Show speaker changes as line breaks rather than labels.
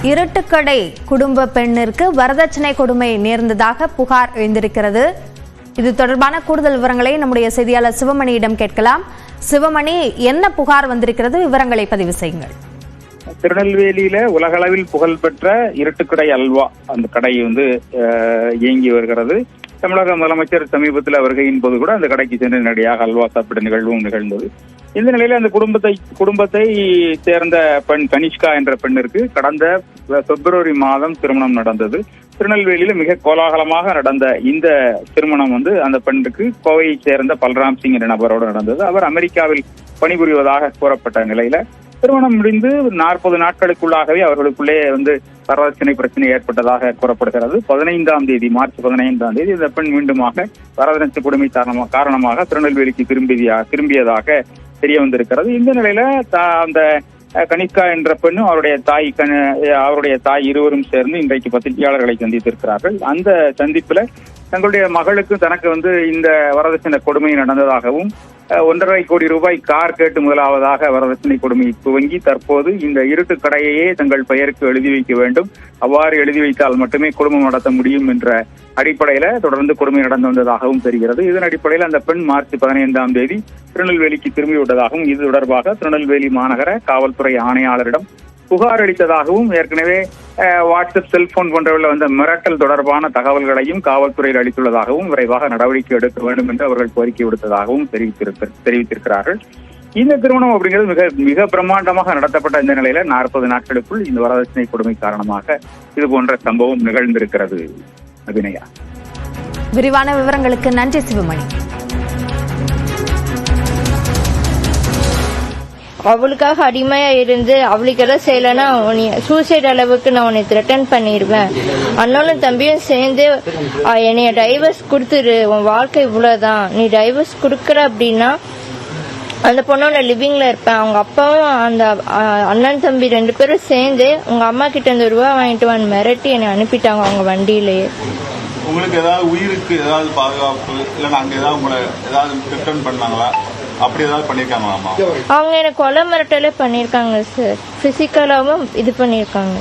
இருட்டுக்கடை குடும்ப பெண்ணிற்கு வரதட்சணை கொடுமை நேர்ந்ததாக புகார் எழுந்திருக்கிறது. இது தொடர்பான கூடுதல் விவரங்களை நம்முடைய செய்தியாளர் சிவமணியிடம் கேட்கலாம். சிவமணி, என்ன புகார் வந்திருக்கிறது? விவரங்களை பதிவு செய்யுங்கள்.
திருநெல்வேலியில உலகளவில் புகழ்பெற்ற இருட்டுக்கடை அல்வா அந்த கடை இயங்கி வருகிறது. தமிழக முதலமைச்சர் சமீபத்தில் வருகையின் போது கூட அந்த கடைக்கு சென்று நேரடியாக அல்வா சாப்பிட்ட நிகழ்வும் நிகழ்ந்தது. இந்த நிலையில அந்த குடும்பத்தை சேர்ந்த பெண் கனிஷ்கா என்ற பெண்ணிற்கு கடந்த பிப்ரவரி மாதம் திருமணம் நடந்தது. திருநெல்வேலியில மிக கோலாகலமாக நடந்த இந்த திருமணம் அந்த பெண்ணுக்கு கோவையை சேர்ந்த பல்ராம் சிங் என்ற நபரோடு நடந்தது. அவர் அமெரிக்காவில் பணிபுரிவதாக கூறப்பட்ட நிலையில திருமணம் முடிந்து 40 நாட்களுக்குள்ளாகவே அவர்களுக்குள்ளே வரதட்சணை பிரச்சனை ஏற்பட்டதாக கூறப்படுகிறது. மார்ச் 15ஆம் தேதி இந்த பெண் மீண்டுமாக வரதட்சணை கொடுமை காரணமாக திருநெல்வேலிக்கு திரும்பியதாக தெரிய வந்திருக்கிறது. இந்த நிலையில அந்த கனிஷ்கா என்ற பெண்ணும் அவருடைய தாய் இருவரும் சேர்ந்து இன்றைக்கு பத்திரிகையாளர்களை சந்தித்திருக்கிறார்கள். அந்த சந்திப்புல தங்களுடைய மகளுக்கு தனக்கு இந்த வரதட்சணை கொடுமை நடந்ததாகவும் 1.5 கோடி ரூபாய் கார் கேட்டு முதலாவதாக வரதட்சணை கொடுமை துவங்கி தற்போது இந்த இருட்டு கடையையே தங்கள் பெயருக்கு எழுதி வைக்க வேண்டும், அவ்வாறு எழுதி வைத்தால் மட்டுமே குடும்பம் நடத்த முடியும் என்ற அடிப்படையில தொடர்ந்து கொடுமை நடந்து வந்ததாகவும் தெரிகிறது. இதன் அடிப்படையில் அந்த பெண் மார்ச் 15ஆம் தேதி திருநெல்வேலிக்கு திரும்பிவிட்டதாகவும் இது தொடர்பாக திருநெல்வேலி மாநகர காவல்துறை ஆணையாளரிடம் புகார் அளித்ததாகவும் ஏற்கனவே வாட்ஸ்அப் செல்போன் போன்றவர்கள் வந்த மிரட்டல் தொடர்பான தகவல்களையும் காவல்துறையில் அளித்துள்ளதாகவும் விரைவாக நடவடிக்கை எடுக்க வேண்டும் என்று அவர்கள் கோரிக்கை விடுத்ததாகவும் தெரிவித்திருக்கிறார்கள். இந்த திருமணம் அப்படிங்கிறது மிக மிக பிரம்மாண்டமாக நடத்தப்பட்ட இந்த நிலையில 40 நாட்களுக்குள் இந்த வரதட்சணை கொடுமை காரணமாக இது போன்ற சம்பவம் நிகழ்ந்திருக்கிறது. அபிநயா,
விரிவான விவரங்களுக்கு நன்றி சிவமணி.
அவளுக்காக அடிமையா இருந்து அவளுக்கு எதாவது செய்யலைன்னா சூசைட் அளவுக்கு நான் உன்னை த்ரெட்டன் பண்ணிடுவேன். அண்ணனும் தம்பியும் சேர்ந்து என்னைய டைவர்ஸ் கொடுத்துரு, உன் வாழ்க்கை இவ்வளவுதான், நீ டைவர்ஸ் கொடுக்கற அப்படின்னா அந்த பொண்ணோட லிவிங்ல இருப்பேன். அவங்க அப்பாவும் அந்த அண்ணன் தம்பி 2 பேரும் சேர்ந்து உங்க அம்மா கிட்ட இருந்து ரூபா வாங்கிட்டு வந்து மிரட்டி என்னை அனுப்பிட்டாங்க அவங்க வண்டியிலேயே.
உங்களுக்கு ஏதாவது உயிருக்கு ஏதாவது பாதுகாப்பு இல்ல நாங்க ஏதாவது உங்களை ஏதாவது த்ரெட்டன் பண்ணாங்களா? அப்படி ஏதாவது பண்ணிருக்காங்களாமா?
அவங்க எனக்கு கொலை மிரட்டலே பண்ணிருக்காங்க சார், பிசிக்கலாவும் இது பண்ணிருக்காங்க.